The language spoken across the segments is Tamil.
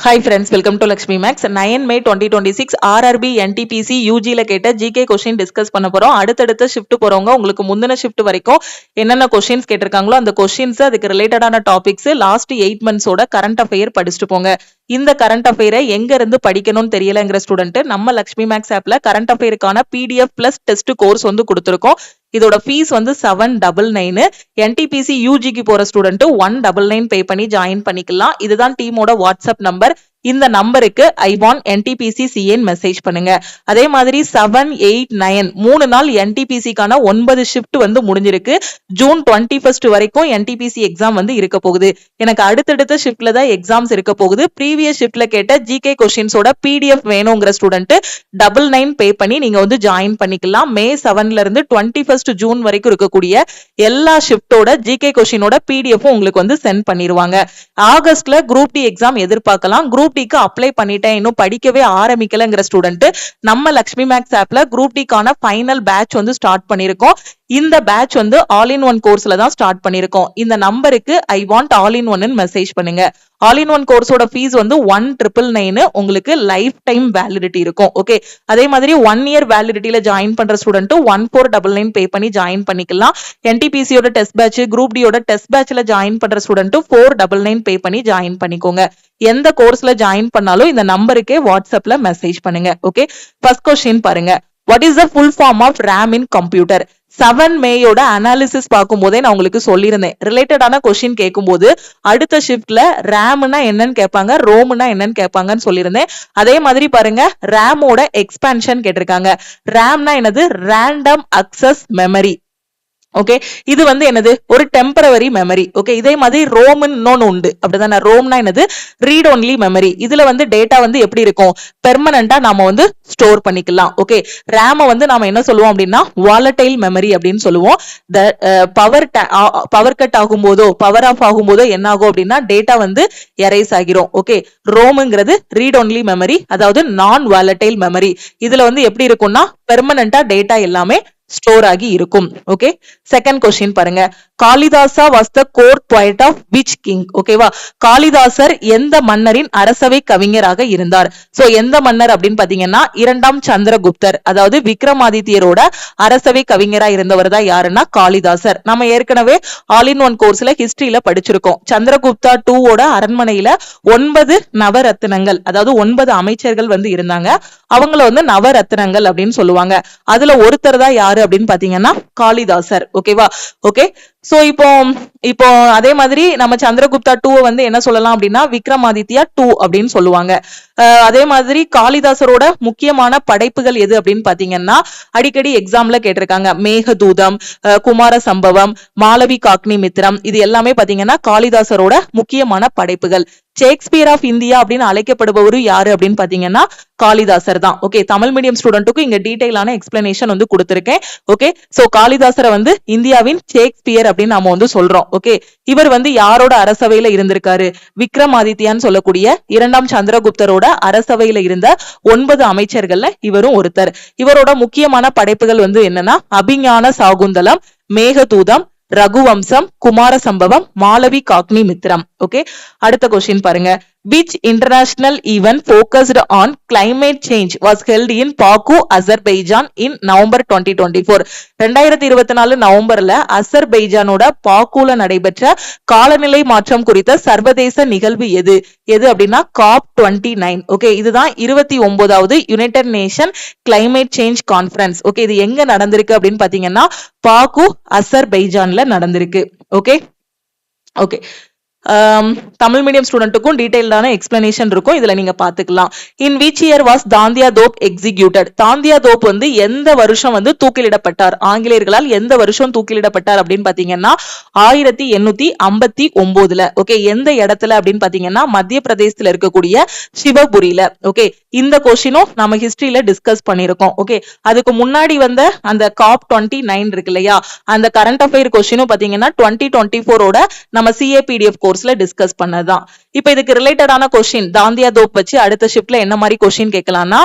Hi friends, welcome to Lakshmi Max. 9 May 2026 RRB NTPC UG ல கேட்ட GK கொஸ்டின் டிஸ்கஸ் பண்ண போறோம். அடுத்தடுத்த ஷிஃப்ட் போறவங்க உங்களுக்கு முந்தின ஷிஃப்ட் வரைக்கும் என்னென்ன கொஸ்டின்ஸ் கேட்டிருக்காங்களோ அந்த கொஸ்டின்ஸ் அதுக்கு ரிலேட்டடான டாபிக்ஸ் லாஸ்ட் 8 மந்த்ஸோட கரண்ட் அஃபேர் படிச்சுட்டு போங்க. இந்த கரண்ட் அஃபேரை எங்க இருந்து படிக்கணும்னு தெரியலங்கிற ஸ்டூடெண்ட் நம்ம லக்ஷ்மி மேக்ஸ் ஆப்ல கரண்ட் அஃபேருக்கான PDF பிளஸ் டெஸ்ட் கோர்ஸ் வந்து கொடுத்துருக்கோம். இதோட ஃபீஸ் வந்து 799. NTPC UGக்கு போற ஸ்டூடெண்ட் 199 பே பண்ணி ஜாயின் பண்ணிக்கலாம். இதுதான் டீமோட வாட்ஸ்அப் நம்பர். இந்த நம்பருக்கு I want NTPC CN message பண்ணுங்க. அதே மாதிரி 789 3 நாள் NTPCக்கான 9 ஷிஃப்ட் வந்து முடிஞ்சிருக்கு. ஜூன் 21 வரைக்கும் NTPC எக்ஸாம் வந்து இருக்க போகுது. எனக்கு அடுத்தடுத்த ஷிஃப்ட்ல தான் எக்ஸாம்ஸ் இருக்க போகுது. ப்ரீவியஸ் ஷிஃப்ட்ல கேட்ட GK கொஸ்டின்ஸோட PDF வேணுங்கிற ஸ்டூடெண்ட் 99 பே பண்ணி நீங்க வந்து ஜாயின் பண்ணிக்கலாம். மே 7ல இருந்து 21 ஜூன் வரைக்கும் இருக்கக்கூடிய எல்லா ஷிஃப்டோட GK கொஸ்டினோட PDF உங்களுக்கு வந்து சென்ட் பண்ணிடுவாங்க. ஆகஸ்ட்ல குரூப் டி எக்ஸாம் எதிர்பார்க்கலாம். குரூப் டிக்கு அப்ளை பண்ணிட்டேன், இன்னும் படிக்கவே ஆரம்பிக்கலங்கிற ஸ்டூடெண்ட் நம்ம லக்ஷ்மி மேக்ஸ் ஆப்ல குரூப் டிக்கான ஃபைனல் பேட்ச் வந்து ஸ்டார்ட் பண்ணிருக்கோம். இந்த பேட்ச் வந்து ஆல் இன் ஒன் கோர்ஸ்ல தான் ஸ்டார்ட் பண்ணிருக்கோம். இந்த நம்பருக்கு I want all in one message பண்ணுங்க. ஆல் இன் ஒன் கோர்ஸோட ஃபீஸ் வந்து 1999 உங்களுக்கு லைஃப் டைம் வேலிடிட்டி இருக்கும். ஓகே, அதே மாதிரி 1 இயர் வேலிடிட்டியில ஜாயின் பண்ற ஸ்டூடெண்ட் 1499 பே பண்ணி ஜாயின் பண்ணிக்கலாம். NTPCயோட டெஸ்ட் பேட்ச், குரூப் டியோட டெஸ்ட் பேட்ச்ல ஜாயின் பண்ற ஸ்டூடெண்ட் 499 பே பண்ணி ஜாயின் பண்ணிக்கோங்க. எந்த கோர்ஸ்ல ஜாயின் பண்ணாலும் இந்த நம்பருக்கே வாட்ஸ்அப்ல மெசேஜ் பண்ணுங்க. ஓகே, ஃபர்ஸ்ட் கொஸ்டின் பாருங்க. What is the full form of RAM in computer? 7 மேயோட அனாலிசிஸ் பார்க்கும் போதே நான் உங்களுக்கு சொல்லியிருந்தேன். ரிலேட்டடான கொஸ்டின் கேட்கும்போது அடுத்த ஷிஃப்ட்ல ரேம்னா என்னன்னு கேட்பாங்க, ரோம்னா என்னன்னு கேட்பாங்கன்னு சொல்லியிருந்தேன். அதே மாதிரி பாருங்க, ரேமோட எக்ஸ்பான்ஷன் கேட்டிருக்காங்க. ரேம்னா என்னது? Random access memory. ஓகே, இது வந்து என்னது? ஒரு டெம்பரவரி மெமரி. ஓகே, இதே மாதிரி ரோம்னு இன்னொன்னு உண்டு, அப்படிதானே? ரோம்னா என்னது? Read only memory. இதுல வந்து டேட்டா வந்து எப்படி இருக்கும்? பெர்மனண்டா நாம வந்து ஸ்டோர் பண்ணிக்கலாம். ஓகே, ரேம வந்து நாம என்ன சொல்லுவோம் அப்படின்னா வாலடைல் மெமரி அப்படின்னு சொல்லுவோம். பவர் கட் ஆகும்போதோ பவர் ஆஃப் ஆகும்போதோ என்ன ஆகும் அப்படின்னா டேட்டா வந்து எரேஸ் ஆகிரும். ஓகே, ரோம்ங்கிறது ரீட் ஒன்லி மெமரி, அதாவது நான் வாலடைல் மெமரி. இதுல வந்து எப்படி இருக்கும்னா பெர்மனண்டா டேட்டா எல்லாமே ஸ்டோர் ஆகி இருக்கும். ஓகே, செகண்ட் கொஸ்டின் பாருங்க. Kalidasa was the court poet of which king? ஓகேவா, காளிதாசர் எந்த மன்னரின் அரசவை கவிஞராக இருந்தார்? சோ எந்த மன்னர் அப்படின்னு பாத்தீங்கன்னா இரண்டாம் சந்திரகுப்தர், அதாவது விக்ரமாதித்யரோட அரசவை கவிஞரா இருந்தவர் தான் யாருன்னா காளிதாசர். நம்ம ஏற்கனவே ஆல் இன் ஒன் கோர்ஸ்ல ஹிஸ்டரியில படிச்சிருக்கோம். சந்திரகுப்தா 2 அரண்மனையில 9 நவரத்னங்கள், அதாவது 9 அமைச்சர்கள் வந்து இருந்தாங்க. அவங்கள வந்து நவரத்னங்கள் அப்படின்னு சொல்லுவாங்க. அதுல ஒருத்தர் தான் யாரு அப்படின்னு பாத்தீங்கன்னா காளிதாசர். ஓகேவா? ஓகே, சோ இப்போ அதே மாதிரி நம்ம சந்திரகுப்தா 2 வந்து என்ன சொல்லலாம் அப்படின்னா விக்ரமாதித்யா 2 அப்படின்னு சொல்லுவாங்க. அதே மாதிரி காளிதாசரோட முக்கியமான படைப்புகள் எது அப்படின்னு பாத்தீங்கன்னா அடிக்கடி எக்ஸாம்ல கேட்டிருக்காங்க. மேகதூதம், குமார சம்பவம், மாளவி காக்னி மித்ரம், இது எல்லாமே பாத்தீங்கன்னா காளிதாசரோட முக்கியமான படைப்புகள். ஷேக்ஸ்பியர் ஆஃப் இந்தியா அப்படின்னு அழைக்கப்படுபவரு யாரு அப்படின்னு பாத்தீங்கன்னா காளிதாசர் தான். ஓகே, தமிழ் மீடியம் ஸ்டூடெண்ட்டுக்கு இங்க டீடைலான எக்ஸ்பிளனேஷன் வந்து கொடுத்திருக்கேன். ஓகே, சோ காளிதாசரை வந்து இந்தியாவின் ஷேக்ஸ்பியர் அப்படின்னு நாம வந்து சொல்றோம். ஓகே, இவர் வந்து யாரோட அரசவையில இருந்திருக்காரு? விக்ரமாதித்யான்னு சொல்லக்கூடிய இரண்டாம் சந்திரகுப்தரோட அரசவையில இருந்த 9 அமைச்சர்கள்ல இவரும் ஒருத்தர். இவரோட முக்கியமான படைப்புகள் வந்து என்னன்னா அபிஞான சாகுந்தலம், மேகதூதம், ரகுவம்சம், குமார சம்பவம், மாளவி காக்னி மித்ரம். ஓகே, அடுத்த கொஸ்டின் பாருங்க. Which international event focused on climate change was held in Baku, Azerbaijan in November 2024? 2024 நவம்பர்ல அசர்பைஜானோட பாக்குல நடைபெற்ற காலநிலை மாற்றம் குறித்த சர்வதேச நிகழ்வு எது அப்படின்னா COP29. ஓகே, இதுதான் 29வது united nation climate change conference. Okay, இது எங்க நடந்திருக்கு அப்படின்னு பாத்தீங்கன்னா பாக்கு, அசர்பைஜான்ல நடந்திருக்கு. ஓகே ஓகே தமிழ் மீடியம் ஸ்டூடெண்ட்டுக்கும் டீடைல்டான எக்ஸ்பிளனேஷன் இருக்கும், இதுல நீங்க பாத்துக்கலாம். In which year was Tantia Tope executed? Tantia Tope வந்து எந்த வருஷம் வந்து தூக்கிலிடப்பட்டார்? ஆங்கிலேயர்களால் எந்த வருஷம் தூக்கிலிடப்பட்டார் அப்படின்னு பாத்தீங்கன்னா 1859. ஓகே, எந்த இடத்துல அப்படின்னு பாத்தீங்கன்னா மத்திய பிரதேசத்துல இருக்கக்கூடிய சிவபுரியில. ஓகே, இந்த கொஸ்டினும் நம்ம ஹிஸ்டரியில டிஸ்கஸ் பண்ணிருக்கோம். ஓகே, அதுக்கு முன்னாடி வந்த அந்த COP29 இருக்கு இல்லையா, அந்த கரண்ட் அஃபேர் கொஸ்டினும் பாத்தீங்கன்னா 2024 நம்ம CA PDF கோர்ஸ்ல டிஸ்கஸ் பண்ணதான். இப்ப இதுக்கு ரிலேட்டடான கொஸ்டின் தாந்தியா தோப் வச்சு அடுத்த ஷிப்ட்ல என்ன மாதிரி கொஸ்டின் கேட்கலாம்னா,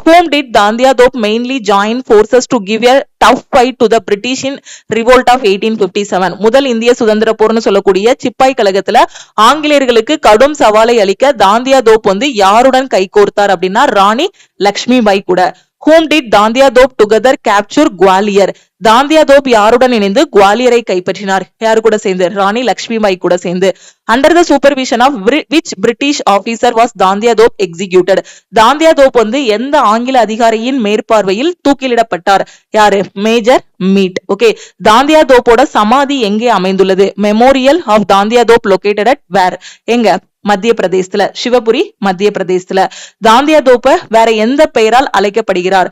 whom did Tantia Tope mainly join forces to give a tough fight to the British in revolt of 1857? முதல் இந்திய சுதந்திர போர்னு சொல்லக்கூடிய சிப்பாய் கழகத்துல ஆங்கிலேயர்களுக்கு கடும் சவாலை அளிக்க தாந்தியா தோப் வந்து யாருடன் கைகோர்த்தார் அப்படின்னா ராணி லக்ஷ்மி பாய் கூட. whom did Tantia Tope together capture Gwalior? Tantia Tope யாருடன் இணைந்து குவாலியரை கைப்பற்றினார்? யாரு கூட சேர்ந்து? ராணி லக்ஷ்மி பாய் கூட சேர்ந்து. Under the supervision of which British officer was Tantia Tope executed? Tantia Tope வந்து எந்த ஆங்கில அதிகாரியின் மேற்பார்வையில் தூக்கிலிடப்பட்டார்? யாரு? Major Meade. ஓகே, தாந்தியா தோப்போட சமாதி எங்கே அமைந்துள்ளது? Memorial of Tantia Tope located at where? எங்க? மத்திய பிரதேசத்துல, சிவபுரி மத்திய பிரதேசத்துல. தாந்தியா தோப்ப வேற எந்த பெயரால் அழைக்கப்படுகிறார்?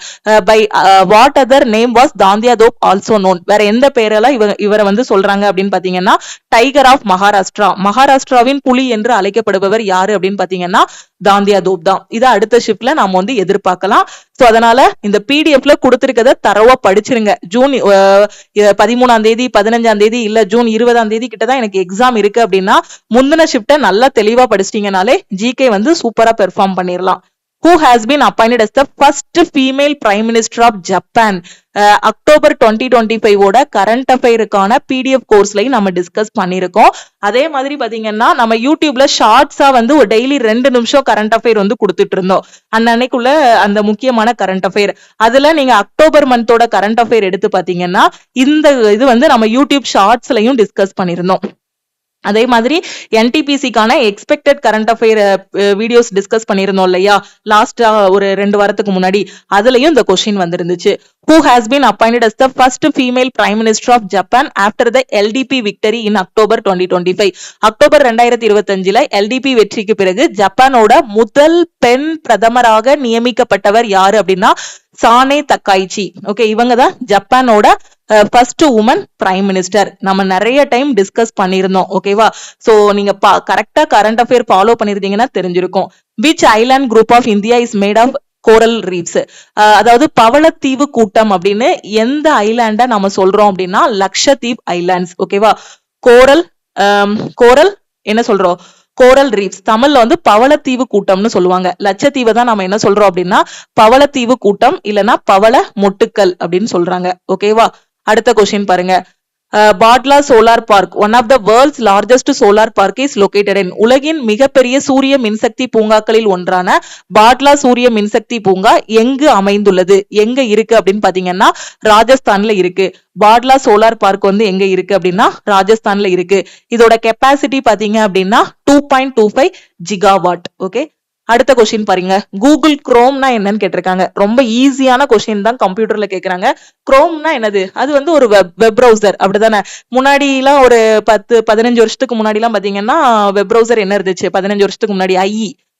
By what other name was Tantia Tope also known? வேற எந்த பெயரால இவரை வந்து சொல்றாங்க அப்படின்னு பாத்தீங்கன்னா டைகர் ஆஃப் மகாராஷ்டிரா, மகாராஷ்டிராவின் புலி என்று அழைக்கப்படுபவர் யாரு அப்படின்னு பாத்தீங்கன்னா தாந்தியா தோப் தான். இதை அடுத்த ஷிப்ட்ல நாம வந்து எதிர்பார்க்கலாம். சோ அதனால இந்த பிடிஎஃப்ல கொடுத்திருக்கத தரவா படிச்சிருங்க. ஜூன் 13ஆம் தேதி 15ஆம் தேதி இல்ல ஜூன் 20ஆம் தேதி கிட்டதான் எனக்கு எக்ஸாம் இருக்கு அப்படின்னா முந்தின ஷிப்ட நல்லா தெளிவா படிச்சிட்டீங்கனாலே ஜிகே வந்து சூப்பரா பெர்ஃபார்ம் பண்ணிடலாம். Who has been appointed as the first female prime minister of Japan? October 2025 ஓட கரண்ட் அஃபேருக்கான பிடிஎஃப் கோர்ஸ்லயும் நம்ம டிஸ்கஸ் பண்ணிருக்கோம். அதே மாதிரி பாத்தீங்கன்னா நம்ம யூடியூப்ல ஷார்ட்ஸா வந்து ஒரு டெய்லி 2 நிமிஷம் கரண்ட் அஃபேர் வந்து கொடுத்துட்டு இருந்தோம். அன்னைக்குள்ள அந்த முக்கியமான கரண்ட் அஃபேர் அதுல நீங்க அக்டோபர் மந்தோட கரண்ட் அஃபேர் எடுத்து பாத்தீங்கன்னா இந்த இது வந்து நம்ம யூடியூப் ஷார்ட்ஸ்லயும் டிஸ்கஸ் பண்ணிருந்தோம். அதே மாதிரி என்டிபிசிக்கான expected current affair videos discuss பண்ணிருந்தோம் இல்லையா லாஸ்டா ஒரு 2 வாரத்துக்கு முன்னாடி, அதுலயும் இந்த கொஸ்டின் வந்திருந்துச்சு. Who has been appointed as the first female prime minister of Japan after the LDP victory in October 2025? October 2025ல LDP வெற்றிக்கு பிறகு ஜப்பானோட முதல் பெண் பிரதமராக நியமிக்கப்பட்டவர் யாரு அப்படின்னா சானே தக்காய்ச்சி. ஓகே, இவங்க தான் ஜப்பானோட ஃபர்ஸ்ட் உமன் பிரைம் மினிஸ்டர். நம்ம நிறைய டைம் டிஸ்கஸ் பண்ணிருந்தோம். ஓகேவா? சோ நீங்க கரெக்டா கரண்ட் அஃபேர் ஃபாலோ பண்ணிருந்தீங்கன்னா தெரிஞ்சிருக்கும். Which island group of India is made of coral reefs? அதாவது பவளத்தீவு கூட்டம் அப்படின்னு எந்த ஐலாண்ட நம்ம சொல்றோம் அப்படின்னா லக்ஷதீப் ஐலாண்ட்ஸ். ஓகேவா? கோரல் கோரல் என்ன சொல்றோம்? கோரல் ரீப்ஸ். தமிழ்ல வந்து பவளத்தீவு கூட்டம்னு சொல்லுவாங்க. லட்சத்தீவை தான் நம்ம என்ன சொல்றோம் அப்படின்னா பவளத்தீவு கூட்டம் இல்லைன்னா பவள மொட்டுக்கள் அப்படின்னு சொல்றாங்க. ஓகேவா? அடுத்த கொஸ்டின் பாருங்க. Bhadla solar park, one of the world's largest solar park is located in? உலகின் மிகப்பெரிய சூரிய மின்சக்தி பூங்காக்களில் ஒன்றான பாட்லா சூரிய மின்சக்தி பூங்கா எங்கு அமைந்துள்ளது? எங்க இருக்கு அப்படின்னு பாத்தீங்கன்னா ராஜஸ்தான்ல இருக்கு. பாட்லா சோலார் பார்க் வந்து எங்க இருக்கு அப்படின்னா ராஜஸ்தான்ல இருக்கு. இதோட கெப்பாசிட்டி பாத்தீங்க அப்படின்னா 2.25 ஜிகாவாட். ஓகே, அடுத்த கொஸ்டின் பாருங்க. கூகுள் குரோம்னா என்னன்னு கேட்டிருக்காங்க. ரொம்ப ஈஸியான கொஸ்டின் தான் கம்ப்யூட்டர்ல கேக்குறாங்க. குரோம்னா என்னது? அது வந்து ஒரு வெப் ப்ரௌசர், அப்படிதானே? முன்னாடி எல்லாம் ஒரு 10-15 வருஷத்துக்கு முன்னாடி எல்லாம் பாத்தீங்கன்னா வெப் ப்ரௌசர் என்ன இருந்துச்சு? 15 வருஷத்துக்கு முன்னாடி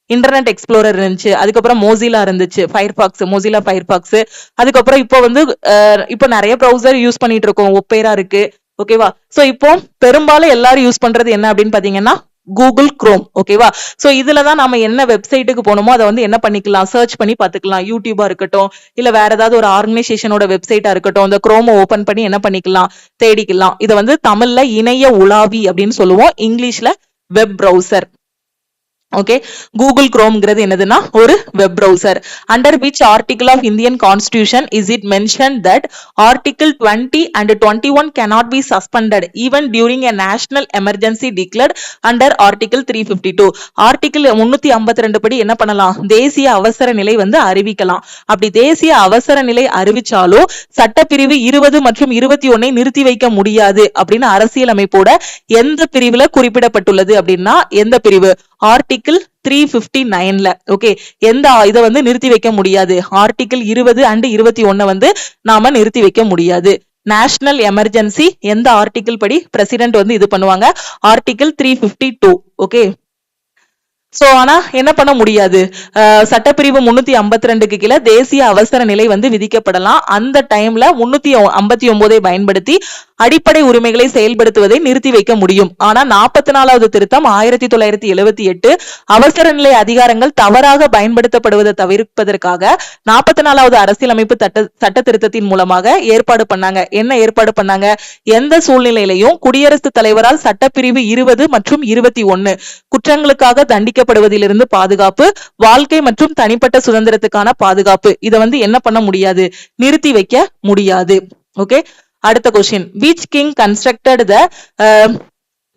இன்டர்நெட் எக்ஸ்ப்ளோரர் இருந்துச்சு. அதுக்கப்புறம் மோசிலா இருந்துச்சு, ஃபயர்பாக்ஸ், மோசிலா ஃபயர்பாக்ஸ். அதுக்கப்புறம் இப்போ வந்து இப்போ நிறைய ப்ரௌசர் யூஸ் பண்ணிட்டு இருக்கோம். ஒப்பேரா இருக்கு. ஓகேவா? சோ இப்போ பெரும்பாலும் எல்லாரும் யூஸ் பண்றது என்ன அப்படின்னு பாத்தீங்கன்னா கூகுள் குரோம். ஓகேவா? சோ இதுலதான் நம்ம என்ன வெப்சைட்டுக்கு போனோமோ அதை வந்து என்ன பண்ணிக்கலாம், சர்ச் பண்ணி பாத்துக்கலாம். யூடியூபா இருக்கட்டும் இல்ல வேற ஏதாவது ஒரு ஆர்கனைசேஷனோட வெப்சைட்டா இருக்கட்டும், இந்த குரோமை ஓபன் பண்ணி என்ன பண்ணிக்கலாம், தேடிக்கலாம். இதை வந்து தமிழ்ல இணைய உலாவி அப்படின்னு சொல்லுவோம், இங்கிலீஷ்ல வெப் பிரவுசர். ஓகே, கூகுள் குரோம்ங்கிறது என்னதுன்னா ஒரு web browser. Under which article of Indian constitution is it mention that article 20 and 21 cannot be suspended even during a national emergency declared under article 352? Article 352 படி என்ன பண்ணலாம்? தேசிய அவசர நிலை வந்து அறிவிக்கலாம். அப்படி தேசிய அவசர நிலை அறிவிச்சாலும் சட்டப்பிரிவு 20 மற்றும் 21 நிறுத்தி வைக்க முடியாது அப்படின்னு அரசியலமைப்போட எந்த பிரிவுல குறிப்பிடப்பட்டுள்ளது அப்படின்னா எந்த பிரிவு? ஆர்டிகிள் 359ல. ஓகே, எந்த இதை வந்து நிறுத்தி வைக்க முடியாது? ஆர்டிகிள் 20 and 21 வந்து நாம நிறுத்தி வைக்க முடியாது. நேஷனல் எமர்ஜென்சி எந்த ஆர்டிகிள் படி பிரசிடென்ட் வந்து இது பண்ணுவாங்க? ஆர்டிகிள் 352. ஓகே, சோ ஆனா என்ன பண்ண முடியாது, சட்டப்பிரிவு 352க்கு கீழே தேசிய அவசர நிலை வந்து விதிக்கப்படலாம். அந்த டைம்ல 359 பயன்படுத்தி அடிப்படை உரிமைகளை செயல்படுத்துவதை நிறுத்தி வைக்க முடியும். ஆனா 44வது திருத்தம் 1978 அவசர நிலை அதிகாரங்கள் தவறாக பயன்படுத்தப்படுவதை தவிர்ப்பதற்காக 44வது அரசியலமைப்பு சட்ட திருத்தத்தின் மூலமாக ஏற்பாடு பண்ணாங்க. என்ன ஏற்பாடு பண்ணாங்க, எந்த சூழ்நிலையிலையும் குடியரசுத் தலைவரால் சட்டப்பிரிவு 20 மற்றும் 21 குற்றங்களுக்காக தண்டிக்கப்படுவதிலிருந்து பாதுகாப்பு, வாழ்க்கை மற்றும் தனிப்பட்ட சுதந்திரத்துக்கான பாதுகாப்பு, இதை வந்து என்ன பண்ண முடியாது, நிறுத்தி வைக்க முடியாது. ஓகே, அடுத்த question. which king constructed the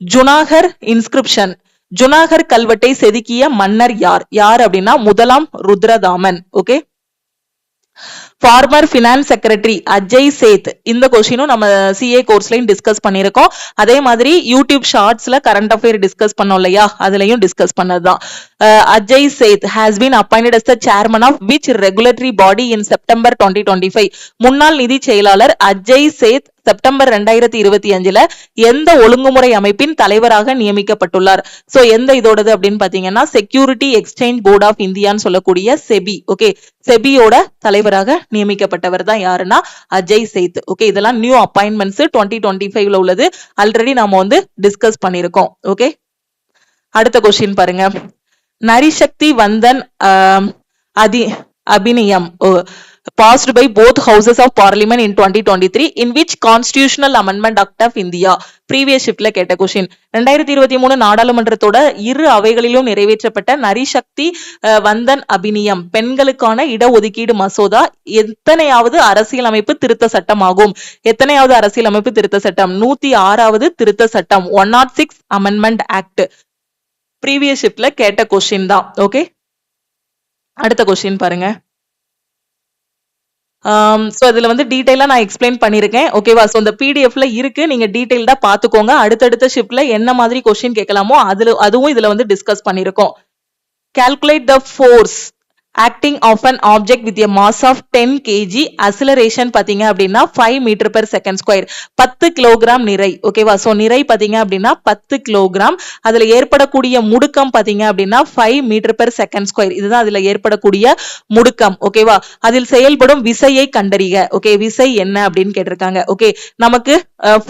Junagadh inscription? Junagadh கல்வெட்டை செதுக்கிய மன்னர் யார்? யார் அப்படின்னா முதலாம் Rudradaman. Okay, former finance secretary Ajay Seth. இந்த கொஸ்டினும் நம்ம சிஏ கோர்ஸ்லயும் டிஸ்கஸ் பண்ணிருக்கோம். அதே மாதிரி யூடியூப் ஷார்ட்ஸ்ல கரண்ட் அஃபேர் டிஸ்கஸ் பண்ணோம் இல்லையா, அதுலயும் டிஸ்கஸ் பண்ணதுதான். Ajay Seth has been appointed as the chairman of which regulatory body in September 2025? முன்னாள் நிதி செயலாளர் அஜய் சேத் செப்டம்பர் 2025ல எந்த ஒழுங்குமுறை அமைப்பின் தலைவராக நியமிக்கப்பட்டுள்ளார்? சோ எந்த இதோடது அப்படின்னு பாத்தீங்கன்னா செக்யூரிட்டி எக்ஸ்சேஞ்ச் போர்ட் ஆஃப் இந்தியான்னு சொல்லக்கூடிய செபி. ஓகே, செபியோட தலைவராக நியமிக்கப்பட்டவர் தான் யாருன்னா அஜய் சேத். ஓகே, இதெல்லாம் நியூ அப்பாயின்மெண்ட்ஸ் 2025ல உள்ளது. ஆல்ரெடி நாம வந்து டிஸ்கஸ் பண்ணிருக்கோம். ஓகே, அடுத்த கொஸ்டின் பாருங்க. நரிசக்தி வந்தன் அபிநியம் passed by both houses of parliament in 2023 in which constitutional amendment act of India? previous shiftல கேட்ட கொஸ்டின். 2023 நாடாளுமன்றத்தோட இரு அவைகளிலும் நிறைவேற்றப்பட்ட நரிசக்தி வந்தன் அபிநியம் பெண்களுக்கான இடஒதுக்கீடு மசோதா எத்தனையாவது அரசியலமைப்பு திருத்த சட்டம் ஆகும்? எத்தனையாவது அரசியலமைப்பு திருத்த சட்டம்? 106வது திருத்த சட்டம், 106 அமெண்ட்மெண்ட் ஆக்ட். previous shiftல கேட்ட கொஸ்டின் தான். ஓகே, அடுத்த கொஸ்டின் பாருங்க. சோ இதுல வந்து டீடைலா நான் எக்ஸ்பிளைன் பண்ணிருக்கேன். ஓகேவா? சோ இந்த பிடிஎஃப்ல இருக்கு, நீங்க டீடைல்டா பாத்துக்கோங்க. அடுத்தடுத்த ஷிப்ட்ல என்ன மாதிரி கொஸ்டின் கேட்கலாமோ அதுவும் இதுல வந்து டிஸ்கஸ் பண்ணிருக்கோம். calculate the force acting of an object with a mass of 10 kg, acceleration பாத்தீங்க அப்படின்னா 5 meter per second square, 10 kilogram நிறை. ஓகேவா? சோ நிறை பாத்தீங்க அப்படின்னா 10 கிலோகிராம். அதுல ஏற்படக்கூடிய முடுக்கம் பாத்தீங்க அப்படின்னா 5 meter per second square. இதுதான் அதுல ஏற்படக்கூடிய முடுக்கம். ஓகேவா? அதில் செயல்படும் விசையை கண்டறிக. ஓகே, விசை என்ன அப்படின்னு கேட்டிருக்காங்க. ஓகே, நமக்கு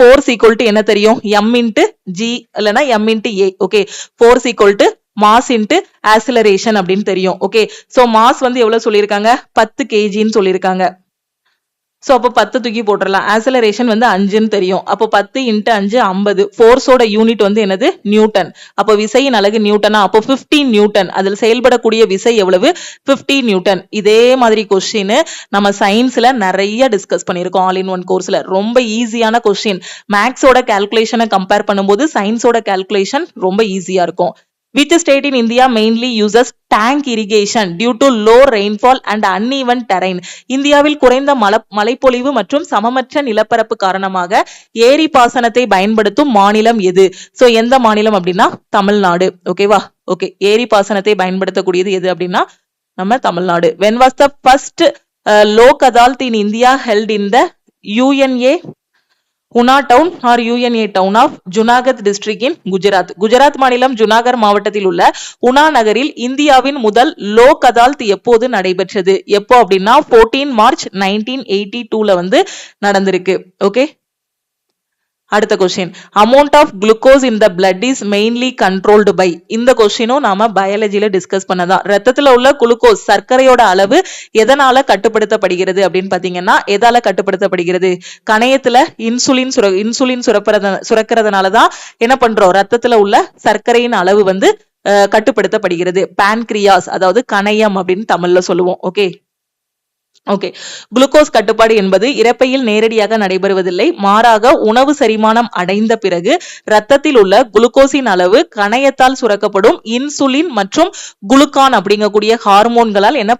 force equal to என்ன தெரியும்? m into g இல்லனா m into a. Okay, force equal to mass into acceleration அப்படின்னு தெரியும். ஓகே, சோ மாஸ் வந்து எவ்வளவு சொல்லியிருக்காங்க? 10 kgன்னு சொல்லியிருக்காங்க. சோ அப்போ 10 தூக்கி போட்டுடலாம். ஆக்சிலரேஷன் வந்து 5ன்னு தெரியும். அப்போ 10 இன்டு 5 50. ஃபோர்ஸோட யூனிட் வந்து என்னது? நியூட்டன். அப்போ விசையின் அலகு நியூட்டனா? அப்போ 15 நியூட்டன். அதில் செயல்படக்கூடிய விசை எவ்வளவு? 50 நியூட்டன். இதே மாதிரி கொஸ்டின் நம்ம சயின்ஸ்ல நிறைய டிஸ்கஸ் பண்ணிருக்கோம். ஆல் இன் ஒன் கோர்ஸ்ல ரொம்ப ஈஸியான கொஸ்டின். மேக்ஸோட கால்குலேஷனை கம்பேர் பண்ணும்போது சயின்ஸோட கால்குலேஷன் ரொம்ப ஈஸியா இருக்கும். Which state in India mainly uses tank irrigation due to low rainfall and uneven terrain? இந்தியாவில் குறைந்த மழைப்பொழிவு மற்றும் சமமற்ற நிலப்பரப்பு காரணமாக ஏரி பாசனத்தை பயன்படுத்தும் மாநிலம் எது? சோ எந்த மாநிலம் அப்படின்னா தமிழ்நாடு. ஓகேவா? ஓகே, ஏரி பாசனத்தை பயன்படுத்தக்கூடியது எது அப்படின்னா நம்ம Tamil Nadu. When was the first Lok Adalat in India held in the UNA Una town or UNA town of Junagadh district in Gujarat? Gujarat மாநிலம் ஜுனாகர் மாவட்டத்தில் உள்ள உனா நகரில் இந்தியாவின் முதல் லோக் அதாலத் எப்போது நடைபெற்றது? எப்போ அப்படின்னா 14 மார்ச் 1982ல வந்து நடந்திருக்கு. ஓகே, அடுத்த question. Amount of glucose in the blood is mainly controlled by. இந்த கொஸ்டினும் நாம பயாலஜில டிஸ்கஸ் பண்ணதான். ரத்தத்துல உள்ள குளுக்கோஸ் சர்க்கரையோட அளவு எதனால கட்டுப்படுத்தப்படுகிறது அப்படின்னு பாத்தீங்கன்னா எதால கட்டுப்படுத்தப்படுகிறது? கணையத்துல இன்சுலின் சுரக்கிறதுனாலதான் என்ன பண்றோம்? ரத்தத்துல உள்ள சர்க்கரையின் அளவு வந்து கட்டுப்படுத்தப்படுகிறது. பான்கிரியாஸ் அதாவது கணையம் அப்படின்னு தமிழ்ல சொல்லுவோம். ஓகே, ஓகே, குளுக்கோஸ் கட்டுப்பாடு என்பது இரைப்பையில் நேரடியாக நடைபெறுவதில்லை. மாறாக உணவு செரிமானம் அடைந்த பிறகு ரத்தத்தில் உள்ள குளுக்கோஸின் அளவு கணையத்தால் சுரக்கப்படும் இன்சுலின் மற்றும் குளுக்கான் அப்படிங்கக்கூடிய ஹார்மோன்களால் என்ன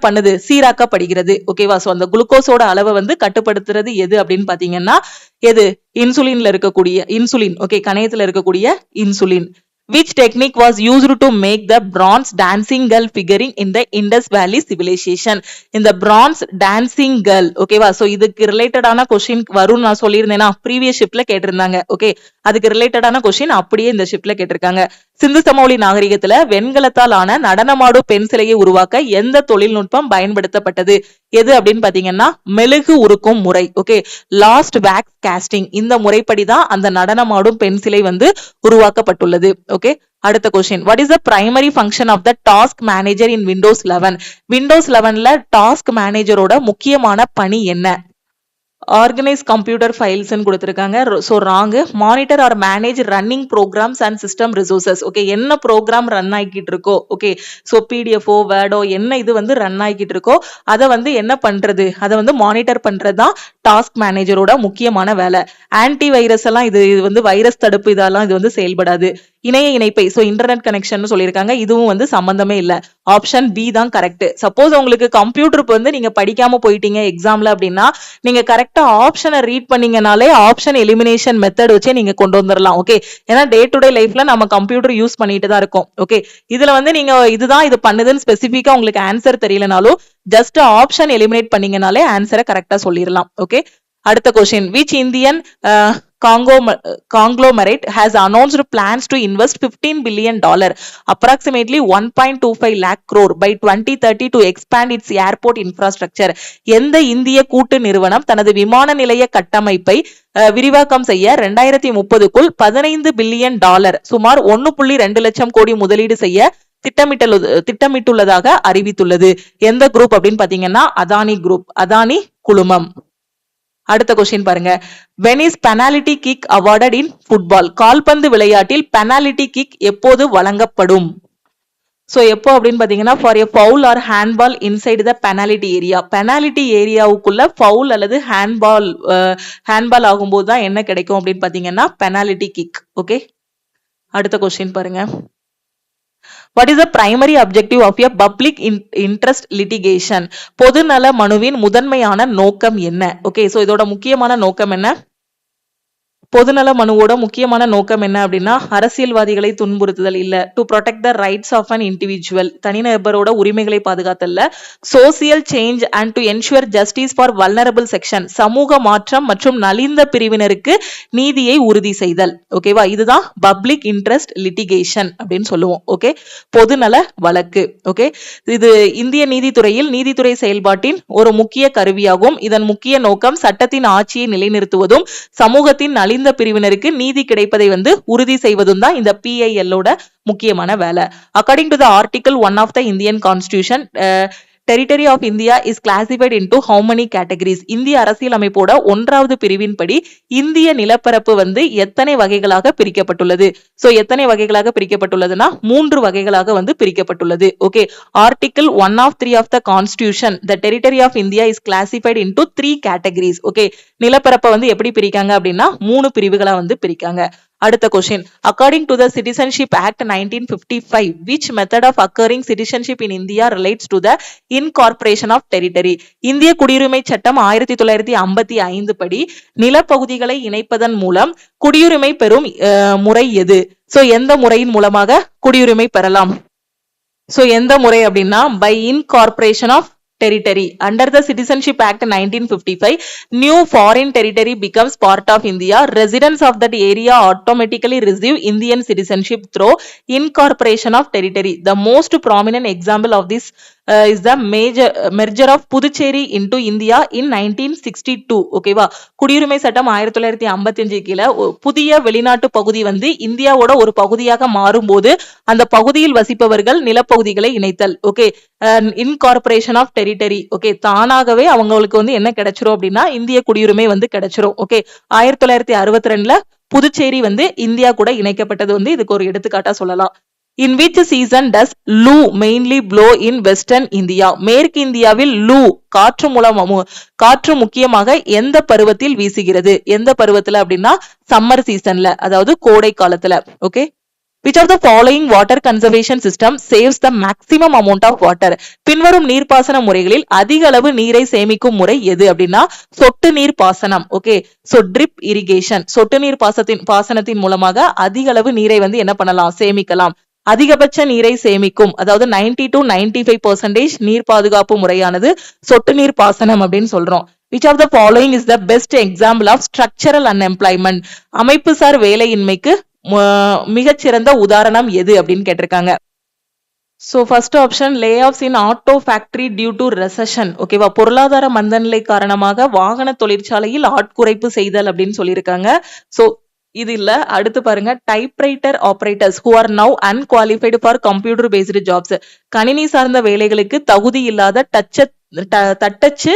பண்ணுது? சீராக்கப்படுகிறது. ஓகேவா? சோ அந்த குளுக்கோஸோட அளவை வந்து கட்டுப்படுத்துறது எது அப்படின்னு பாத்தீங்கன்னா எது? இன்சுலின்ல இருக்கக்கூடிய இன்சுலின். ஓகே, கணையத்துல இருக்கக்கூடிய insulin. Which technique was used to make the bronze dancing girl figuring in the Indus Valley civilization? இந்த bronze dancing girl. ஓகேவா? சோ இதுக்கு ரிலேட்டடான கொஸ்டின் வரும் நான் சொல்லியிருந்தேனா ப்ரீவியஸ் ஷிப்ட்ல கேட்டிருந்தாங்க. ஓகே, அதுக்கு ரிலேட்டடான கொஸ்டின் அப்படியே இந்த ஷிப்ட்ல கேட்டிருக்காங்க. சிந்து சமவெளி நாகரிகத்துல வெண்கலத்தால் ஆன நடனமாடும் பெண் சிலையை உருவாக்க எந்த தொழில்நுட்பம் பயன்படுத்தப்பட்டது? எது அப்படின்னு பாத்தீங்கன்னா மெழுகு உருக்கும் முறை. ஓகே, லாஸ்ட் வேக்ஸ் காஸ்டிங், இந்த முறைப்படிதான் அந்த நடனமாடும் பெண் சிலை வந்து உருவாக்கப்பட்டுள்ளது. ஓகே, அடுத்த question, what is the primary function of the task manager in Windows 11? Windows 11ல டாஸ்க் மேனேஜரோட முக்கியமான பணி என்ன? ஆர்கனைஸ் கம்ப்யூட்டர் ஃபைல்ஸ் கொடுத்திருக்காங்க. So wrong. Monitor or manage running programs and system resources. Okay, என்ன ப்ரோக்ராம் ரன் ஆகிட்டு இருக்கோ, ஓகே, சோ பிடிஎஃப்ஓ வேர்டோ என்ன இது வந்து ரன் ஆகிட்டு இருக்கோ அதை வந்து என்ன பண்றது, அதை வந்து மானிட்டர் பண்றதுதான் டாஸ்க் மேனேஜரோட முக்கியமான வேலை. ஆன்டி வைரஸ் எல்லாம் இது வந்து வைரஸ் தடுப்பு இதெல்லாம் இது வந்து செயல்படாது. இணைய இணைப்பை, சோ இன்டர்நெட் கனெக்ஷன் சொல்லியிருக்காங்க, இதுவும் வந்து சம்பந்தமே இல்ல. ஆப்ஷன் பி தான் கரெக்ட். சப்போஸ் உங்களுக்கு கம்ப்யூட்டருக்கு வந்து நீங்க படிக்காம போயிட்டீங்க எக்ஸாம்ல அப்படின்னா நீங்க கரெக்டா ஆப்ஷனை ரீட் பண்ணீங்கனாலே ஆப்ஷன் எலிமினேஷன் மெத்தட் வச்சே நீங்க கொண்டு வந்துடலாம். ஓகே, ஏன்னா டே டு டே லைஃப்ல நம்ம கம்ப்யூட்டர் யூஸ் பண்ணிட்டு தான் இருக்கோம். ஓகே, இதுல வந்து நீங்க இதுதான் இது பண்ணுதுன்னு ஸ்பெசிபிக்கா உங்களுக்கு ஆன்சர் தெரியலனாலும் ஜஸ்ட் ஆப்ஷன் எலிமினேட் பண்ணீங்கனாலே ஆன்சரை கரெக்டா சொல்லிடலாம். ஓகே, அடுத்த question, which Indian conglomerate has announced plans to invest $15 billion, approximately 1.25 lakh crore by 2030 to expand its airport infrastructure? எந்த இந்திய கூட்டு நிறுவனம் தனது விமான நிலைய கட்டமைப்பை விரிவாக்கம் செய்ய 2030க்குள் $15 பில்லியன் சுமார் 1.2 லட்சம் கோடி முதலீடு செய்ய திட்டமிட்டுள்ளதாக அறிவித்துள்ளது? எந்த குரூப் அப்படின்னு பாத்தீங்கன்னா அதானி குரூப், அதானி குழுமம். அடுத்த கொஸ்டின் பாருங்க, when is penalty kick awarded in football? கால்பந்து விளையாட்டில் penalty kick எப்போது வழங்கப்படும்? சோ எப்போ அப்படின்னு பாத்தீங்கன்னா for a foul or handball inside the penalty area. penalty ஏரியாவுக்குள்ள foul அல்லது handball ஆகும்போது தான் என்ன கிடைக்கும் அப்படின்னு பாத்தீங்கன்னா penalty kick. ஓகே, அடுத்த கொஸ்டின் பாருங்க, what is the primary objective of a public interest litigation? பொதுநல மனுவின் முதன்மையான நோக்கம் என்ன? ஓகே, சோ இதோட முக்கியமான நோக்கம் என்ன? பொதுநல மனுவோட முக்கியமான நோக்கம் என்ன அப்படின்னா அரசியல்வாதிகளை துன்புறுத்துதல் இல்ல, to protect the rights of an individual, தனிநபரோட உரிமைகளை பாதுகாத்தல்ல, social change and to ensure justice for vulnerable section, சமூக மாற்றம் மற்றும் நலிந்த பிரிவினருக்கு நீதியை உறுதி செய்தல். ஓகேவா, இதுதான் பப்ளிக் இன்ட்ரெஸ்ட் லிட்டிகேஷன் அப்படின்னு சொல்லுவோம். ஓகே, பொதுநல வழக்கு. ஓகே, இது இந்திய நீதித்துறையில் நீதித்துறை செயல்பாட்டின் ஒரு முக்கிய கருவியாகும். இதன் முக்கிய நோக்கம் சட்டத்தின் ஆட்சியை நிலைநிறுத்துவதும் சமூகத்தின் நலிந்த பிரிவினருக்கு நீதி கிடைப்பதை வந்து உறுதி செய்வதும் தான் இந்த PIL-ஓட முக்கியமான வேலை. According to the Article 1 of the Indian Constitution, Territory of India is classified into how many categories? இந்திய அரசியல் அமைப்போட 1வது பிரிவின் படி இந்திய நிலப்பரப்பு வந்து எத்தனை வகைகளாக பிரிக்கப்பட்டுள்ளது? சோ எத்தனை வகைகளாக பிரிக்கப்பட்டுள்ளதுன்னா 3 வகைகளாக வந்து பிரிக்கப்பட்டுள்ளது. Okay, Article 1 of 3 of the Constitution, the Territory of India is classified into 3 categories. Okay, நிலப்பரப்பை வந்து எப்படி பிரிக்காங்க அப்படின்னா 3 பிரிவுகளா வந்து பிரிக்காங்க. அடுத்த question, according to the citizenship act 1955, which method of acquiring citizenship in India relates to the incorporation of territory? இந்திய குடியுரிமை சட்டம் 1955 படி நிலப்பகுதிகளை இணைப்பதன் மூலம் குடியுரிமை பெறும் முறை எது? சோ எந்த முறையின் மூலமாக குடியுரிமை பெறலாம்? சோ எந்த முறை அப்படின்னா by incorporation of territory. Under the Citizenship Act 1955, new foreign territory becomes part of India. Residents of that area automatically receive Indian citizenship through incorporation of territory. The most prominent example of this is the merger of Puducherry into India in 1962. ஓகேவா, குடியுரிமை சட்டம் 1955 கீழ புதிய வெளிநாட்டு பகுதி வந்து இந்தியாவோட ஒரு பகுதியாக மாறும்போது அந்த பகுதியில் வசிப்பவர்கள் நிலப்பகுதிகளை இணைத்தல். Okay, incorporation of territory. Okay, தானாகவே அவங்களுக்கு வந்து என்ன கிடைச்சிரும் அப்படின்னா இந்திய குடியுரிமை வந்து கிடைச்சிரும். ஓகே, 1962ல புதுச்சேரி வந்து இந்தியா கூட இணைக்கப்பட்டது வந்து இதுக்கு ஒரு எடுத்துக்காட்டா சொல்லலாம். In which season does Loo mainly blow in western India? மேற்கு இந்தியாவில் லூ காற்று முக்கியமாக எந்த பருவத்தில் வீசுகிறது? எந்த பருவத்துல அப்படின்னா சம்மர் சீசன்ல, அதாவது கோடை காலத்துல. Okay, which of the following water conservation system saves the maximum amount of water? பின்வரும் நீர்ப்பாசன முறைகளில் அதிக அளவு நீரை சேமிக்கும் முறை எது அப்படின்னா சொட்டு நீர் பாசனம். ஓகே, சோ ட்ரிப் இரிகேஷன், சொட்டு நீர் பாசனத்தின் மூலமாக அதிக அளவு நீரை வந்து என்ன பண்ணலாம், சேமிக்கலாம். அதிகபட்ச நீரை சேமிக்கும், அதாவது 90 to 95% நீர் பாதுகாப்பு முறையானது சொட்டு நீர் பாசனம் அப்படின்னு சொல்றோம். Which of the following is the best example of structural unemployment? அமைப்புசார் வேலையின்மைக்கு மிகச்சிறந்த உதாரணம் எது அப்படின்னு கேட்டிருக்காங்க. So first option layoffs in auto factory due to recession. ஓகேவா, பொருளாதார மந்தநிலை காரணமாக வாகன தொழிற்சாலையில் ஆட்குறைப்பு செய்தல் அப்படின்னு சொல்லியிருக்காங்க. So இது இல்ல. அடுத்து பாருங்க, typewriter operators who are now unqualified for computer based jobs. கணினி சார்ந்த வேலைகளுக்கு தகுதி இல்லாத தட்டச்சு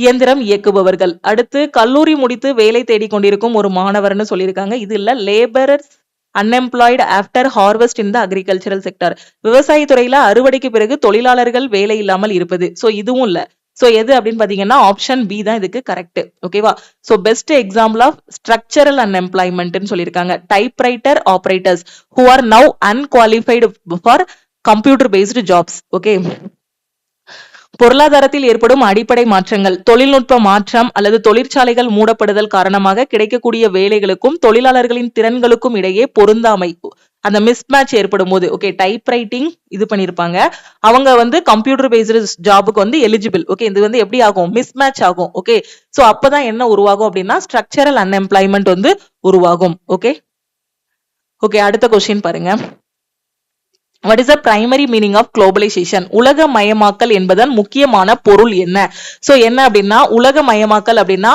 இயந்திரம் இயக்குபவர்கள். அடுத்து கல்லூரி முடித்து வேலை தேடிக்கொண்டிருக்கும் ஒரு மாணவர்னு சொல்லியிருக்காங்க. இது இல்ல. Labourers unemployed after harvest in the agricultural sector. விவசாய துறையில அறுவடைக்கு பிறகு தொழிலாளர்கள் வேலை இல்லாமல் இருப்பது. சோ இதுவும் இல்ல. சோ எது அப்படின்னு பாத்தீங்கன்னா ஆப்ஷன் பி தான் இதுக்கு கரெக்ட். ஓகேவா. So best example of structural unemployment சொல்லியிருக்காங்க typewriter operators who are now unqualified for computer based jobs. Okay, பொருளாதாரத்தில் ஏற்படும் அடிப்படை மாற்றங்கள், தொழில்நுட்ப மாற்றம் அல்லது தொழிற்சாலைகள் மூடப்படுதல் காரணமாக கிடைக்கக்கூடிய வேலைகளுக்கும் தொழிலாளர்களின் திறன்களுக்கும் இடையே பொருந்தாமை, அந்த மிஸ்மேட்ச் ஏற்படும் போது, ஓகே, டைப் ரைட்டிங் இது பண்ணிருப்பாங்க, அவங்க வந்து கம்ப்யூட்டர் பேஸ்டு ஜாபுக்கு வந்து எலிஜிபிள். ஓகே, இது வந்து எப்படி ஆகும், மிஸ்மேட்ச் ஆகும். ஓகே, சோ அப்பதான் என்ன உருவாகும் அப்படின்னா ஸ்ட்ரக்சரல் அன்எம்ப்ளாய்மெண்ட் வந்து உருவாகும். ஓகே ஓகே அடுத்த கொஸ்டின் பாருங்க. What is the primary meaning of globalization? உலகமயமாக்கல் என்பதன் முக்கியமான பொருள் என்ன? சோ என்ன அப்படின்னா உலகமயமாக்கல் அப்படின்னா